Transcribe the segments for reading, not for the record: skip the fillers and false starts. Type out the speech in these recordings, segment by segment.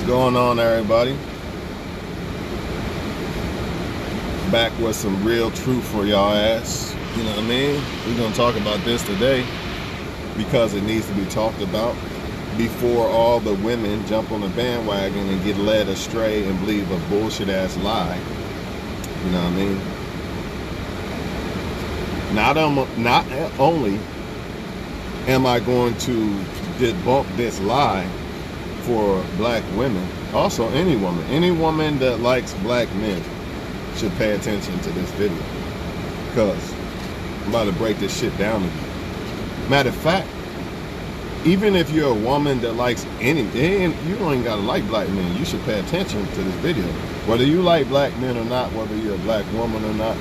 Going on, everybody? Back with some real truth for y'all ass. You know what I mean? We're gonna talk about this today because it needs to be talked about before all the women jump on the bandwagon and get led astray and believe a bullshit ass lie. You know what I mean? Not only am I going to debunk this lie for black women, also any woman that likes black men should pay attention to this video, because I'm about to break this shit down to you. Matter of fact, even if you're a woman that likes you don't even gotta like black men, you should pay attention to this video. Whether you like black men or not, whether you're a black woman or not,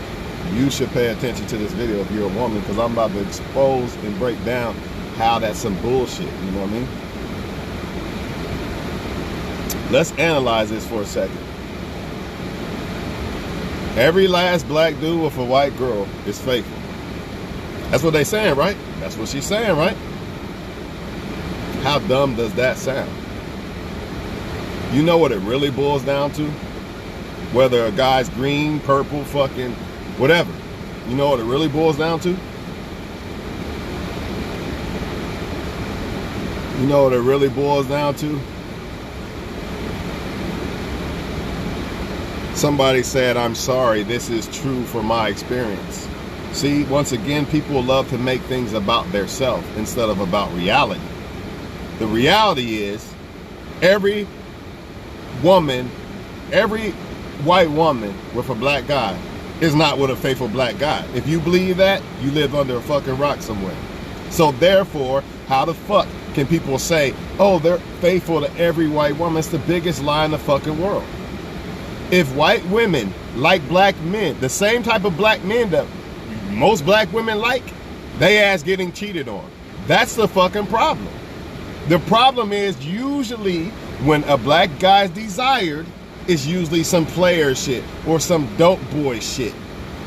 you should pay attention to this video if you're a woman, because I'm about to expose and break down how that's some bullshit. You know what I mean? Let's analyze this for a second. Every last black dude with a white girl is faithful. That's what they saying, right? That's what she's saying, right? How dumb does that sound? You know what it really boils down to? Whether a guy's green, purple, fucking whatever. You know what it really boils down to? You know what it really boils down to? Somebody said, "I'm sorry, this is true for my experience." See, once again, people love to make things about themselves instead of about reality. The reality is, every white woman with a black guy is not with a faithful black guy. If you believe that, you live under a fucking rock somewhere. So therefore, how the fuck can people say, oh, they're faithful to every white woman? It's the biggest lie in the fucking world. If white women like black men, the same type of black men that most black women like, they ass getting cheated on. That's the fucking problem. The problem is usually when a black guy's desired, it's usually some player shit or some dope boy shit.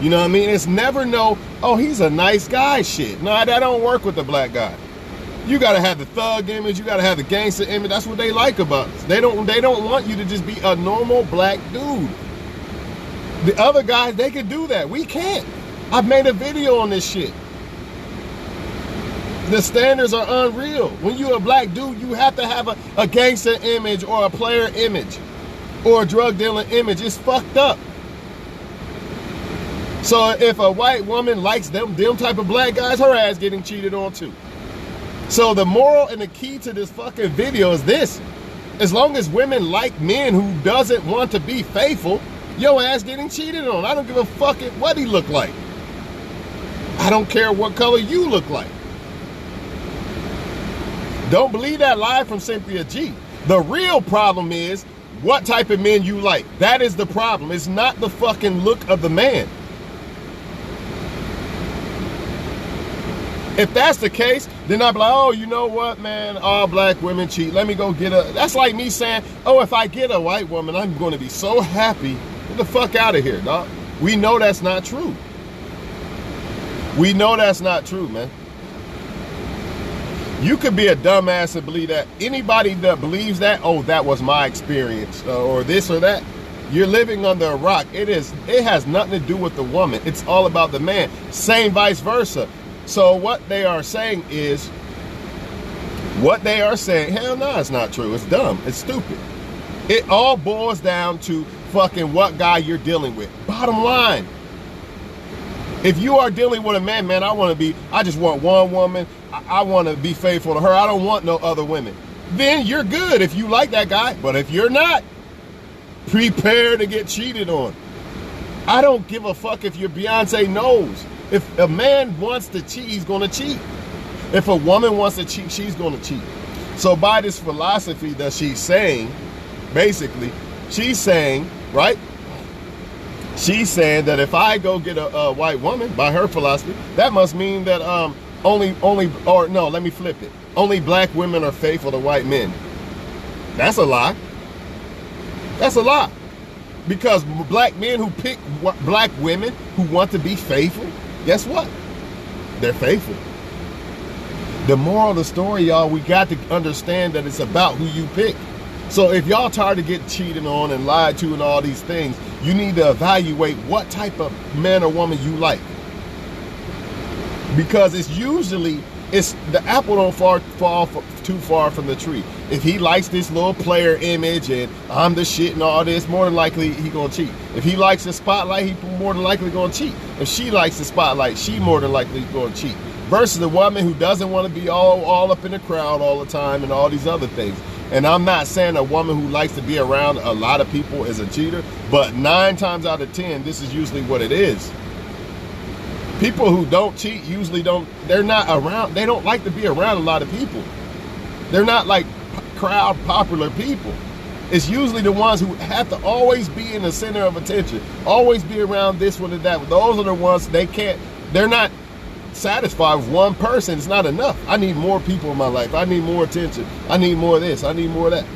You know what I mean? It's never no, oh, he's a nice guy shit. No, that don't work with the black guy. You gotta have the thug image, you gotta have the gangster image. That's what they like about us. They don't want you to just be a normal black dude. The other guys, they can do that. We can't. I've made a video on this shit. The standards are unreal. When you're a black dude, you have to have a gangster image or a player image or a drug dealer image. It's fucked up. So if a white woman likes them type of black guys, her ass getting cheated on too. So the moral and the key to this fucking video is this. As long as women like men who doesn't want to be faithful, your ass getting cheated on. I don't give a fuck what he look like. I don't care what color you look like. Don't believe that lie from Cynthia G. The real problem is what type of men you like. That is the problem. It's not the fucking look of the man. If that's the case, then I'd be like, oh, you know what, man? All black women cheat. Let me go get a... That's like me saying, oh, if I get a white woman, I'm going to be so happy. Get the fuck out of here, dog. We know that's not true. We know that's not true, man. You could be a dumbass and believe that. Anybody that believes that, oh, that was my experience, or this or that, you're living under a rock. It has nothing to do with the woman. It's all about the man. Same vice versa. So what they are saying is, hell no, it's not true. It's dumb. It's stupid. It all boils down to fucking what guy you're dealing with. Bottom line. If you are dealing with a man, I just want one woman. I want to be faithful to her. I don't want no other women. Then you're good if you like that guy. But if you're not, prepare to get cheated on. I don't give a fuck if you're Beyonce knows. If a man wants to cheat, he's going to cheat. If a woman wants to cheat, she's going to cheat. So by this philosophy that she's saying, basically, she's saying, right? She's saying that if I go get a white woman, by her philosophy, that must mean that let me flip it. Only black women are faithful to white men. That's a lie. That's a lie. Because black men who pick black women who want to be faithful, guess what? They're faithful. The moral of the story, y'all, we got to understand that it's about who you pick. So if y'all tired of getting cheated on and lied to and all these things, you need to evaluate what type of man or woman you like. Because it's the apple don't fall too far from the tree. If he likes this little player image and I'm the shit and all this, more than likely he gonna cheat. If he likes the spotlight, he more than likely gonna cheat. If she likes the spotlight, she more than likely gonna cheat. Versus a woman who doesn't want to be all up in the crowd all the time and all these other things. And I'm not saying a woman who likes to be around a lot of people is a cheater, but 9 times out of 10, this is usually what it is. People who don't cheat usually they're not around, they don't like to be around a lot of people. They're not like crowd popular people. It's usually the ones who have to always be in the center of attention, always be around this one and that. Those are the ones they're not satisfied with one person. It's not enough. I need more people in my life. I need more attention. I need more of this. I need more of that.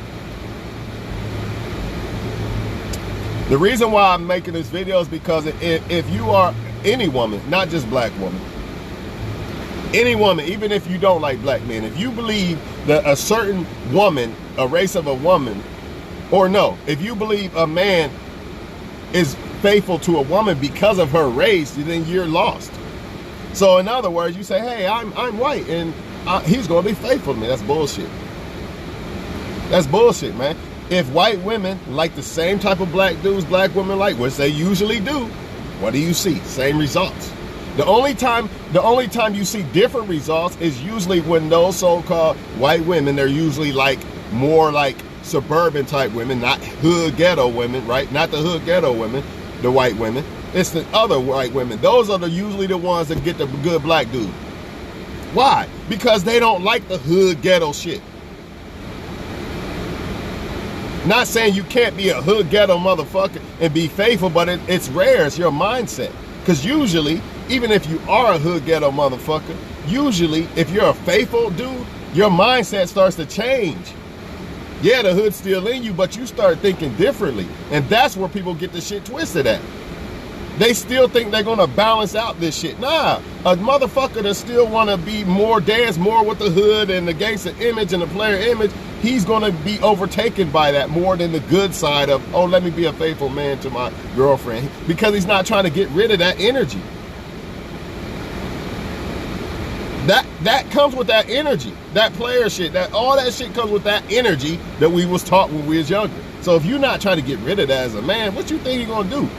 The reason why I'm making this video is because if you are any woman, not just black woman, any woman, even if you don't like black men, if you believe that a certain woman, a race of a woman, or no, if you believe a man is faithful to a woman because of her race, then you're lost. So in other words, you say, hey, I'm white and he's going to be faithful to me. That's bullshit. That's bullshit, man. If white women like the same type of black dudes black women like, which they usually do, what do you see? Same results. The only time you see different results is usually when those so-called white women, they're usually like more like suburban type women, not hood ghetto women, right? Not the hood ghetto women, the white women. It's the other white women. Those are usually the ones that get the good black dude. Why? Because they don't like the hood ghetto shit. Not saying you can't be a hood ghetto motherfucker and be faithful, but it's rare. It's your mindset. Because usually, even if you are a hood ghetto motherfucker, usually if you're a faithful dude, your mindset starts to change. Yeah, the hood's still in you, but you start thinking differently. And that's where people get the shit twisted at. They still think they're gonna balance out this shit. Nah, a motherfucker that still wanna be dance more with the hood and the gangster image and the player image, he's gonna be overtaken by that more than the good side of, oh, let me be a faithful man to my girlfriend. Because he's not trying to get rid of that energy. That comes with that energy, that player shit, all that shit comes with that energy that we was taught when we was younger. So if you're not trying to get rid of that as a man, what you think you're gonna do?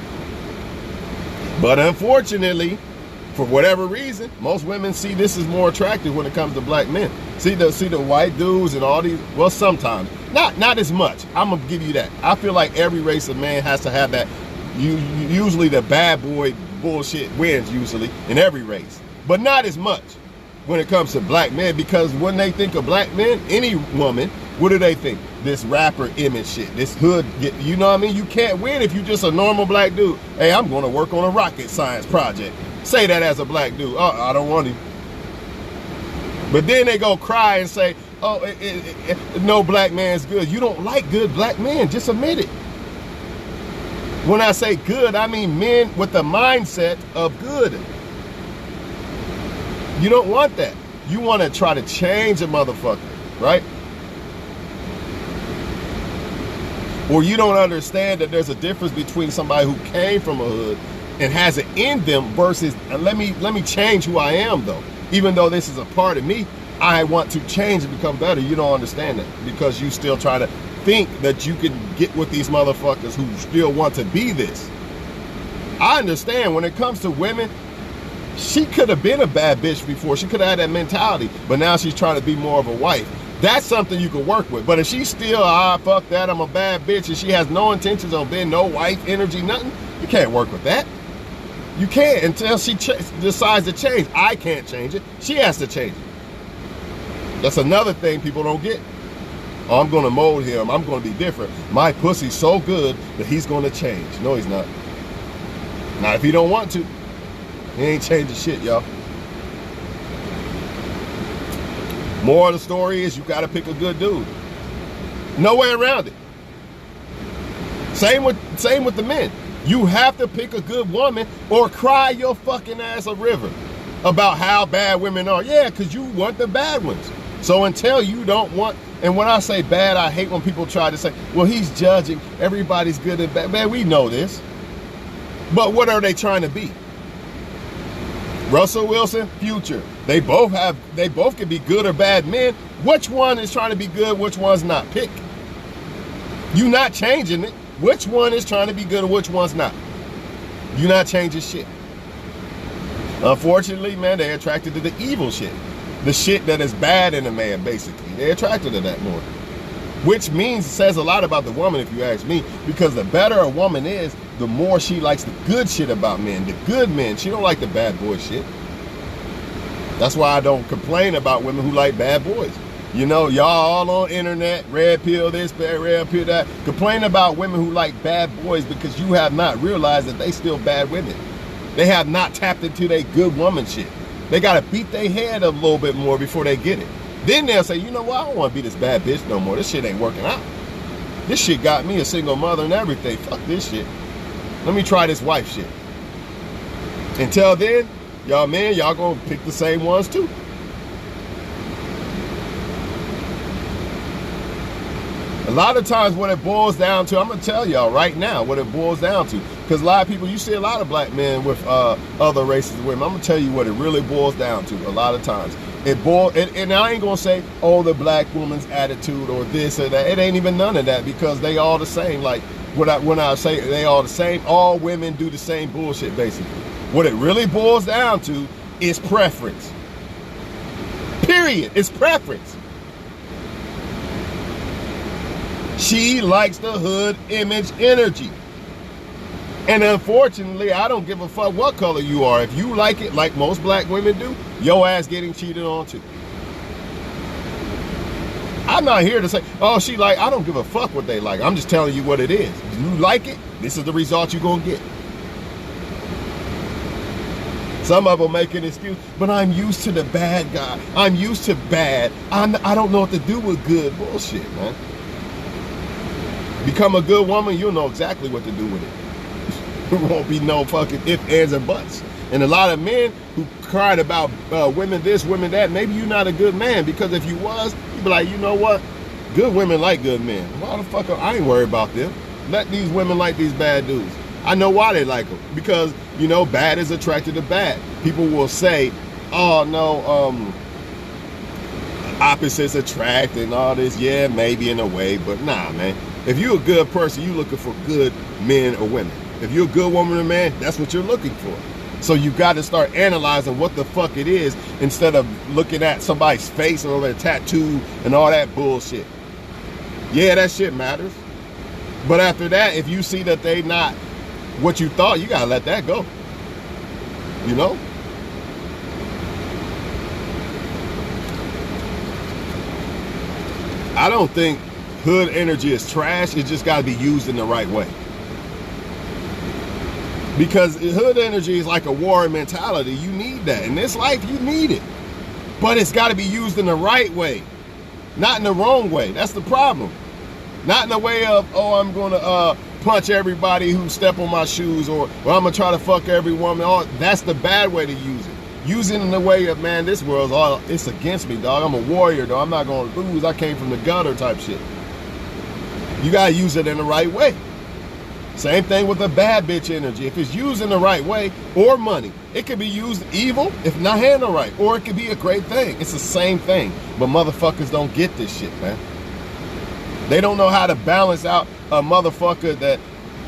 But unfortunately, for whatever reason, most women see this as more attractive when it comes to black men. See the white dudes and all these, well, sometimes, not as much. I'm gonna give you that. I feel like every race of man has to have that. Usually the bad boy bullshit wins usually in every race, but not as much when it comes to black men, because when they think of black men, any woman, what do they think? This rapper image shit, this hood, you know what I mean? You can't win if you just a normal black dude. Hey, I'm gonna work on a rocket science project. Say that as a black dude. Oh, I don't want him. But then they go cry and say, oh, no black man's good. You don't like good black men, just admit it. When I say good, I mean men with the mindset of good. You don't want that. You want to try to change a motherfucker, right? Or you don't understand that there's a difference between somebody who came from a hood and has it in them versus, let me change who I am though. Even though this is a part of me, I want to change and become better. You don't understand that because you still try to think that you can get with these motherfuckers who still want to be this. I understand when it comes to women, she could have been a bad bitch before. She could have had that mentality, but now she's trying to be more of a wife. That's something you can work with. But if she's still, fuck that, I'm a bad bitch, and she has no intentions of being no wife, energy, nothing, you can't work with that. You can't until she decides to change. I can't change it. She has to change it. That's another thing people don't get. Oh, I'm going to mold him. I'm going to be different. My pussy's so good that he's going to change. No, he's not. Not if he don't want to. He ain't changing shit, y'all. Moral of the story is you got to pick a good dude. No way around it. Same with the men. You have to pick a good woman or cry your fucking ass a river about how bad women are. Yeah, because you want the bad ones. So until you don't want And when I say bad, I hate when people try to say, well, he's judging. Everybody's good and bad. Man, we know this. But what are they trying to be? Russell Wilson, Future. They both can be good or bad men. Which one is trying to be good? Which one's not? Pick. You're not changing it. Which one is trying to be good and which one's not? You're not changing shit. Unfortunately, man, they're attracted to the evil shit. The shit that is bad in a man, basically. They're attracted to that more. Which means, says a lot about the woman, if you ask me, because the better a woman is, the more she likes the good shit about men, the good men. She don't like the bad boy shit. That's why I don't complain about women who like bad boys. You know, y'all all on internet, red pill this, red pill that, complain about women who like bad boys because you have not realized that they still bad women. They have not tapped into their good woman shit. They got to beat their head up a little bit more before they get it. Then they'll say, you know what, I don't want to be this bad bitch no more. This shit ain't working out. This shit got me a single mother and everything. Fuck this shit. Let me try this wife shit. Until then, y'all men, y'all gonna pick the same ones too. A lot of times what it boils down to, I'm going to tell y'all right now what it boils down to. Because a lot of people, you see a lot of black men with other races of women. I'm going to tell you what it really boils down to a lot of times. And I ain't going to say, oh, the black woman's attitude or this or that. It ain't even none of that because they all the same. Like when I say they all the same, all women do the same bullshit basically. What it really boils down to is preference. Period. It's preference. She likes the hood image energy. And unfortunately, I don't give a fuck what color you are. If you like it like most black women do, your ass getting cheated on too. I'm not here to say, oh, she like, I don't give a fuck what they like. I'm just telling you what it is. If you like it, this is the result you're going to get. Some of them make an excuse, but I'm used to the bad guy. I'm used to bad. I don't know what to do with good. Bullshit, man. Become a good woman, you'll know exactly what to do with it. There won't be no fucking ifs, ands, or buts. And a lot of men who cried about women this, women that, maybe you're not a good man, because if you was, you'd be like, you know what? Good women like good men. Motherfucker, I ain't worried about them. Let these women like these bad dudes. I know why they like them. Because, you know, bad is attracted to bad. People will say, oh, no, opposites attract and all this. Yeah, maybe in a way, but nah, man. If you're a good person, you're looking for good men or women. If you're a good woman or man, that's what you're looking for. So you got to start analyzing what the fuck it is instead of looking at somebody's face or a tattoo and all that bullshit. Yeah, that shit matters. But after that, if you see that they not what you thought, you got to let that go. You know? I don't think hood energy is trash. It just got to be used in the right way. Because hood energy is like a war mentality. You need that. In this life, you need it. But it's got to be used in the right way. Not in the wrong way. That's the problem. Not in the way of, oh, I'm going to punch everybody who step on my shoes, or I'm going to try to fuck every woman. Oh, that's the bad way to use it. Use it in the way of, man, this world's all, it's against me, dog. I'm a warrior, dog. I'm not going to lose. I came from the gutter type shit. You got to use it in the right way. Same thing with the bad bitch energy. If it's used in the right way, or money, it could be used evil if not handled right, or it could be a great thing. It's the same thing. But motherfuckers don't get this shit, man. They don't know how to balance out a motherfucker that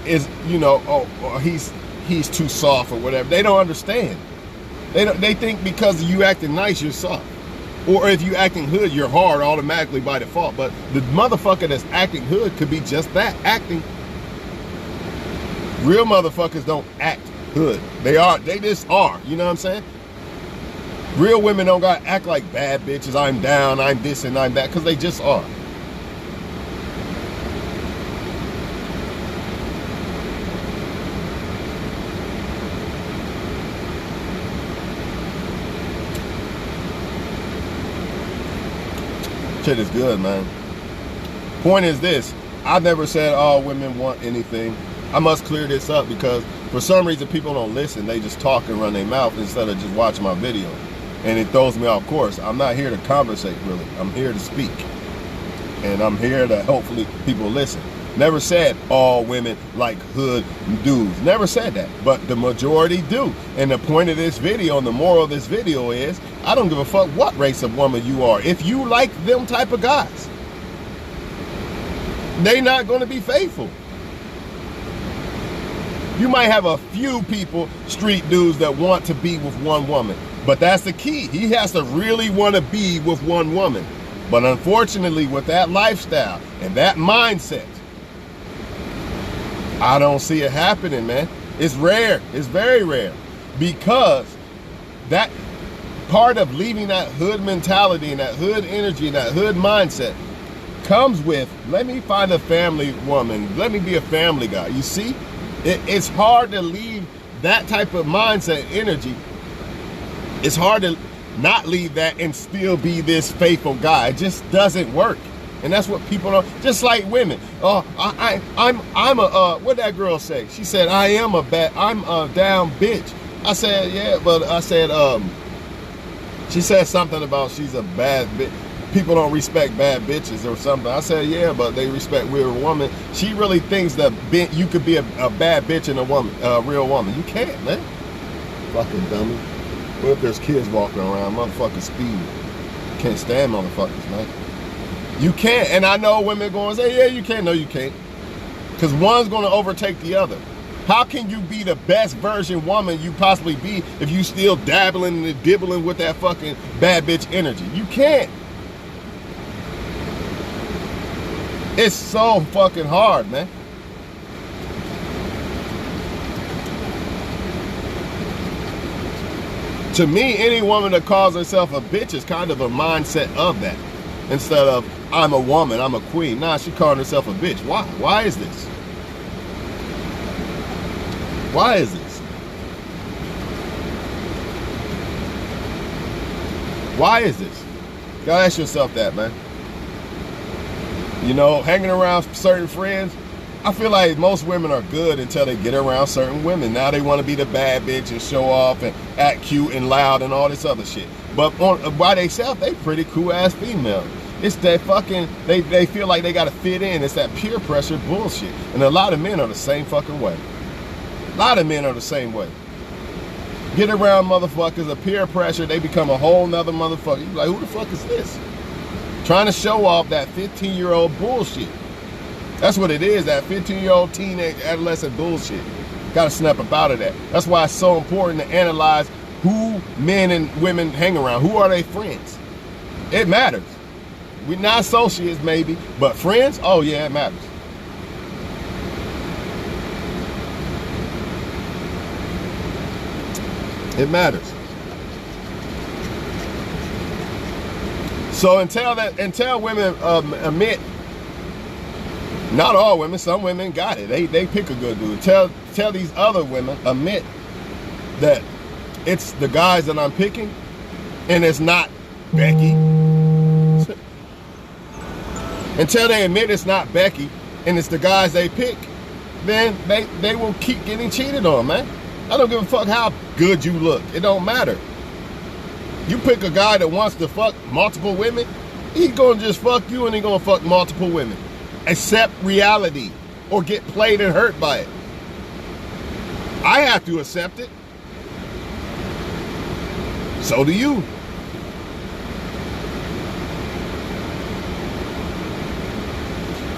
is, you know, oh, or he's too soft or whatever. They don't understand. They think because you acting nice, you're soft. Or if you acting hood, you're hard automatically by default. But the motherfucker that's acting hood could be just that, acting. Real motherfuckers don't act hood. They just are. You know what I'm saying? Real women don't gotta act like bad bitches. I'm down, I'm this and I'm that, because they just are. Shit is good, man. Point is this. I've never said all women want anything. I must clear this up because for some reason people don't listen. They just talk and run their mouth instead of just watching my video. And it throws me off course. I'm not here to conversate, really. I'm here to speak. and I'm here to hopefully people listen. Never said all women like hood dudes. Never said that. But the majority do. And the point of this video and the moral of this video is, I don't give a fuck what race of woman you are. If you like them type of guys, they not going to be faithful. You might have a few people, street dudes, that want to be with one woman. But that's the key. He has to really want to be with one woman. But unfortunately, with that lifestyle and that mindset, I don't see it happening, man. It's rare. It's very rare. Because that part of leaving that hood mentality and that hood energy and that hood mindset comes with, let me find a family woman. Let me be a family guy. You see, it's hard to leave that type of mindset energy. It's hard to not leave that and still be this faithful guy. It just doesn't work. And that's what people don't, just like women. I'm a, what that girl say? She said, I'm a down bitch. I said, yeah, but I said, she said something about she's a bad bitch. People don't respect bad bitches or something. I said, yeah, but they respect real woman. She really thinks that you could be a bad bitch and a real woman. You can't, man. Fucking dummy. What if there's kids walking around, motherfucking speed? Can't stand motherfuckers, man. You can't. And I know women going to say, yeah, you can't. No, you can't. Because one's going to overtake the other. How can you be the best version woman you possibly be if you still dabbling and dibbling with that fucking bad bitch energy? You can't. It's so fucking hard, man. To me, any woman that calls herself a bitch is kind of a mindset of that. Instead of, I'm a woman, I'm a queen. Nah, she calling herself a bitch. Why? Why is this? Why is this? Why is this? You gotta ask yourself that, man. You know, hanging around certain friends, I feel like most women are good until they get around certain women. Now they want to be the bad bitch and show off and act cute and loud and all this other shit. But by themselves, they pretty cool ass female. It's that fucking, they feel like they got to fit in. It's that peer pressure bullshit. And a lot of men are the same fucking way. A lot of men are the same way. Get around motherfuckers, a peer pressure, they become a whole nother motherfucker. You're like, who the fuck is this? Trying to show off that 15-year-old bullshit. That's what it is, that 15-year-old teenage adolescent bullshit. Got to snap up out of that. That's why it's so important to analyze who men and women hang around. Who are they friends? It matters. We're not associates maybe, but friends, oh yeah, it matters. It matters. So until women admit, not all women, some women got it. They pick a good dude. Tell these other women, admit that it's the guys that I'm picking and it's not Becky. Until they admit it's not Becky and it's the guys they pick, then they will keep getting cheated on, man. I don't give a fuck how good you look. It don't matter. You pick a guy that wants to fuck multiple women, he's gonna just fuck you and he's gonna fuck multiple women. Accept reality or get played and hurt by it. I have to accept it. So do you.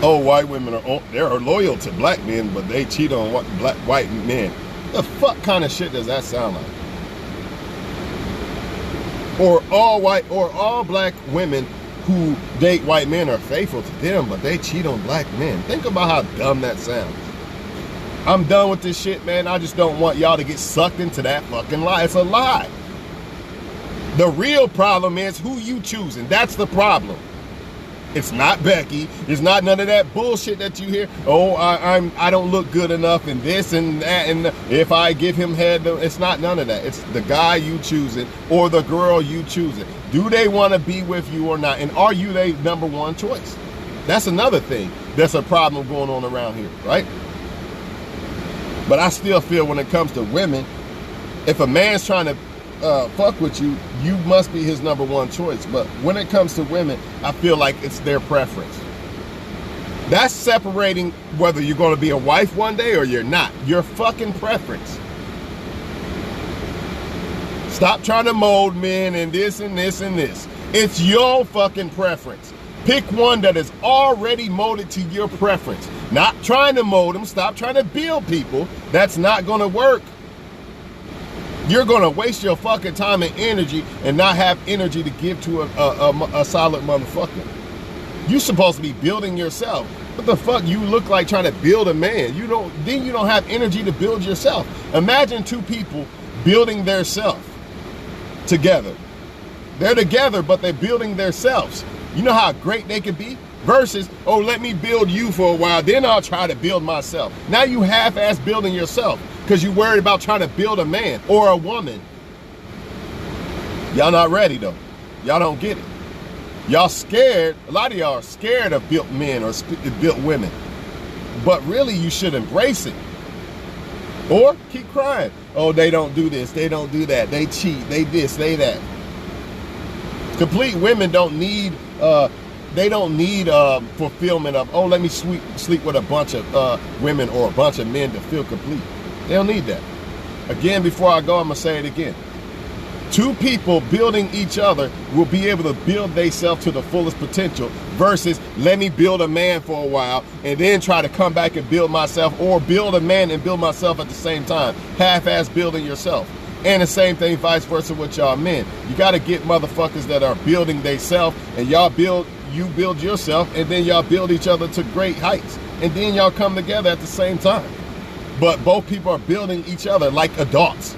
Oh, white women they're loyal to black men, but they cheat on white men. The fuck kind of shit does that sound like? Or all black women who date white men are faithful to them, but they cheat on black men. Think about how dumb that sounds. I'm done with this shit, man. I just don't want y'all to get sucked into that fucking lie. It's a lie. The real problem is who you choosing. That's the problem. It's not Becky. It's not none of that bullshit that you hear. Oh, I don't look good enough in this and that, and if I give him head, it's not none of that. It's the guy you choosing or the girl you choosing. Do they want to be with you or not? And are you their number one choice? That's another thing. That's a problem going on around here, right? But I still feel when it comes to women, if a man's trying to fuck with you, you must be his number one choice. But when it comes to women, I feel like it's their preference. That's separating whether you're going to be a wife one day or you're not. Your fucking preference. Stop trying to mold men and this and this and this. It's your fucking preference. Pick one that is already molded to your preference. Not trying to mold them. Stop trying to build people. That's not going to work. You're going to waste your fucking time and energy and not have energy to give to a solid motherfucker. You're supposed to be building yourself. What the fuck you look like trying to build a man? You don't have energy to build yourself. Imagine two people building their self together. They're together, but they're building themselves. You know how great they could be? Versus, oh, let me build you for a while, then I'll try to build myself. Now you half-ass building yourself because you're worried about trying to build a man or a woman. Y'all not ready though. Y'all don't get it. Y'all scared, a lot of y'all are scared of built men or built women. But really, you should embrace it. Or keep crying. Oh, they don't do this, they don't do that, they cheat, they this, they that. Complete women don't need, fulfillment of, oh, let me sleep with a bunch of women or a bunch of men to feel complete. They don't need that. Again, before I go, I'm going to say it again. Two people building each other will be able to build themselves to the fullest potential versus let me build a man for a while and then try to come back and build myself, or build a man and build myself at the same time. Half-ass building yourself. And the same thing vice versa with y'all men. You got to get motherfuckers that are building themselves, and you build yourself, and then y'all build each other to great heights. And then y'all come together at the same time. But both people are building each other like adults.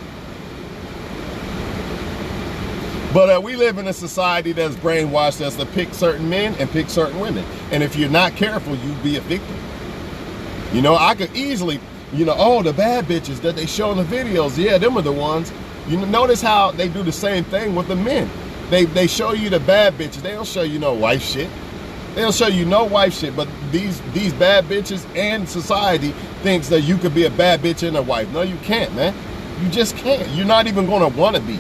But we live in a society that's brainwashed us to pick certain men and pick certain women. And if you're not careful, you'll be a victim. You know, I could easily, oh, the bad bitches that they show in the videos, yeah, them are the ones. You notice how they do the same thing with the men. They show you the bad bitches. They don't show you no wife shit. They don't show you no wife shit. But these bad bitches and society thinks that you could be a bad bitch and a wife. No, you can't, man. You just can't. You're not even going to want to be.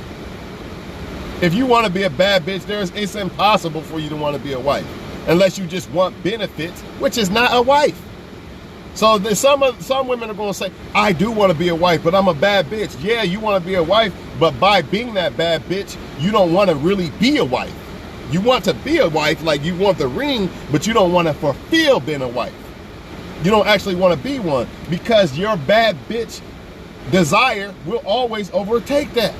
If you want to be a bad bitch, it's impossible for you to want to be a wife. Unless you just want benefits, which is not a wife. So some women are going to say, I do want to be a wife, but I'm a bad bitch. Yeah, you want to be a wife, but by being that bad bitch, you don't want to really be a wife. You want to be a wife, like you want the ring, but you don't want to fulfill being a wife. You don't actually want to be one because your bad bitch desire will always overtake that.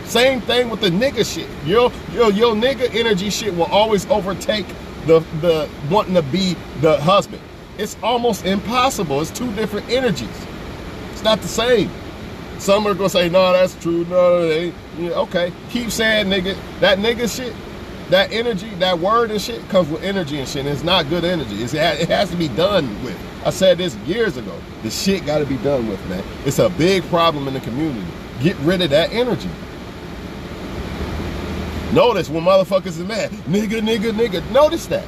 Same thing with the nigga shit. Your nigga energy shit will always overtake the wanting to be the husband. It's almost impossible. It's two different energies. It's not the same. Some are gonna say, no, that's true. No, they ain't. Yeah, okay. Keep saying nigga. That nigga shit, that energy, that word and shit comes with energy and shit. And it's not good energy. It has to be done with. I said this years ago. The shit got to be done with, man. It's a big problem in the community. Get rid of that energy. Notice when motherfuckers is mad, nigga. Notice that.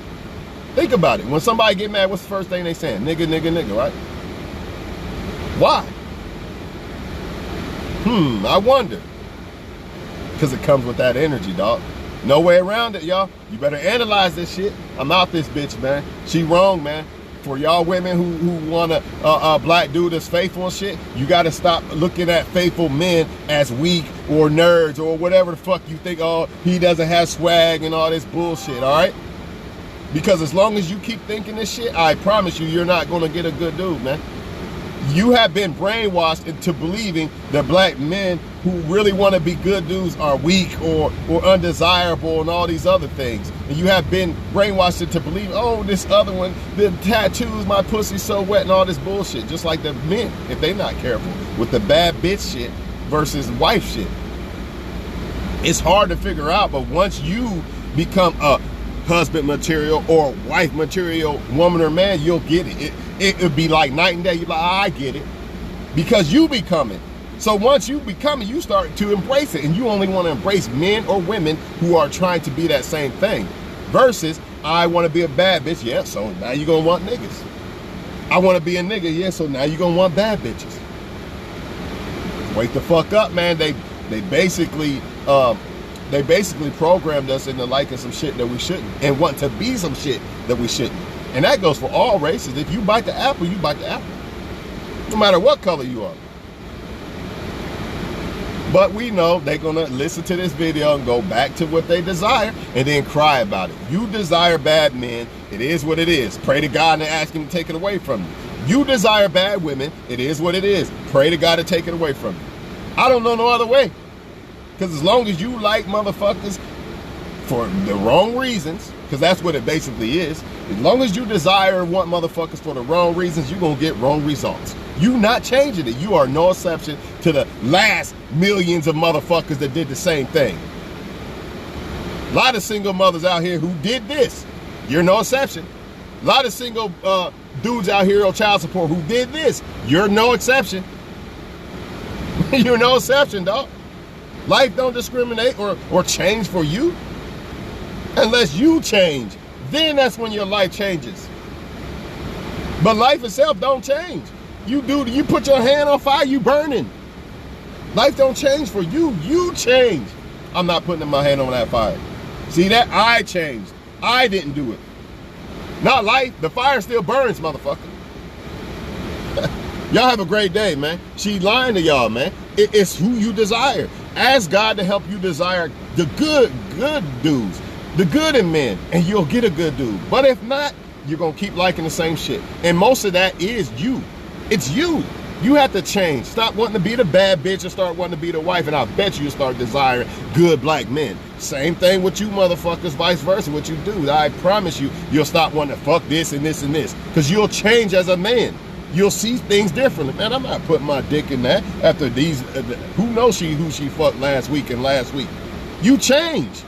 Think about it. When somebody get mad, what's the first thing they saying? Nigga, right? Why? I wonder. Because it comes with that energy, dog. No way around it, y'all. You better analyze this shit. I'm out this bitch, man. She wrong, man. For y'all women who want a black dude that's faithful and shit, you got to stop looking at faithful men as weak or nerds or whatever the fuck you think, oh, he doesn't have swag and all this bullshit, all right? Because as long as you keep thinking this shit, I promise you're not going to get a good dude, man. You have been brainwashed into believing that black men who really want to be good dudes are weak or undesirable and all these other things. And you have been brainwashed into believe, oh, this other one, the tattoos, my pussy's so wet and all this bullshit. Just like the men, if they not careful with the bad bitch shit versus wife shit. It's hard to figure out, but once you become a husband material or wife material woman or man, you'll get it. It would be like night and day. You're like, I get it. Because you become it. So once you become it, you start to embrace it. And you only want to embrace men or women who are trying to be that same thing. Versus, I want to be a bad bitch. Yeah, so now you're going to want niggas. I want to be a nigga. Yeah, so now you're going to want bad bitches. Wake the fuck up, man. They basically programmed us into liking some shit that we shouldn't and want to be some shit that we shouldn't. And that goes for all races. If you bite the apple, you bite the apple. No matter what color you are. But we know they're going to listen to this video and go back to what they desire and then cry about it. You desire bad men. It is what it is. Pray to God and ask him to take it away from you. You desire bad women. It is what it is. Pray to God to take it away from you. I don't know no other way. Because as long as you like motherfuckers for the wrong reasons, because that's what it basically is, as long as you desire and want motherfuckers for the wrong reasons, you're going to get wrong results. You not changing it. You are no exception to the last millions of motherfuckers that did the same thing. A lot of single mothers out here who did this. You're no exception. A lot of single dudes out here on child support who did this. You're no exception. You're no exception, dog. Life don't discriminate or change for you. Unless you change. Then that's when your life changes. But life itself don't change. You put your hand on fire, you burning. Life don't change for you. You change. I'm not putting my hand on that fire. See that? I changed. I didn't do it. Not life. The fire still burns, motherfucker. Y'all have a great day, man. She lying to y'all, man. It's who you desire. Ask God to help you desire the good dudes, the good in men, and you'll get a good dude. But if not, you're going to keep liking the same shit. And most of that is you. It's you. You have to change. Stop wanting to be the bad bitch and start wanting to be the wife, and I bet you'll start desiring good black men. Same thing with you motherfuckers, vice versa, what you do. I promise you, you'll stop wanting to fuck this and this and this, because you'll change as a man. You'll see things differently. Man, I'm not putting my dick in that after these, who knows who she fucked last week and last week. You change.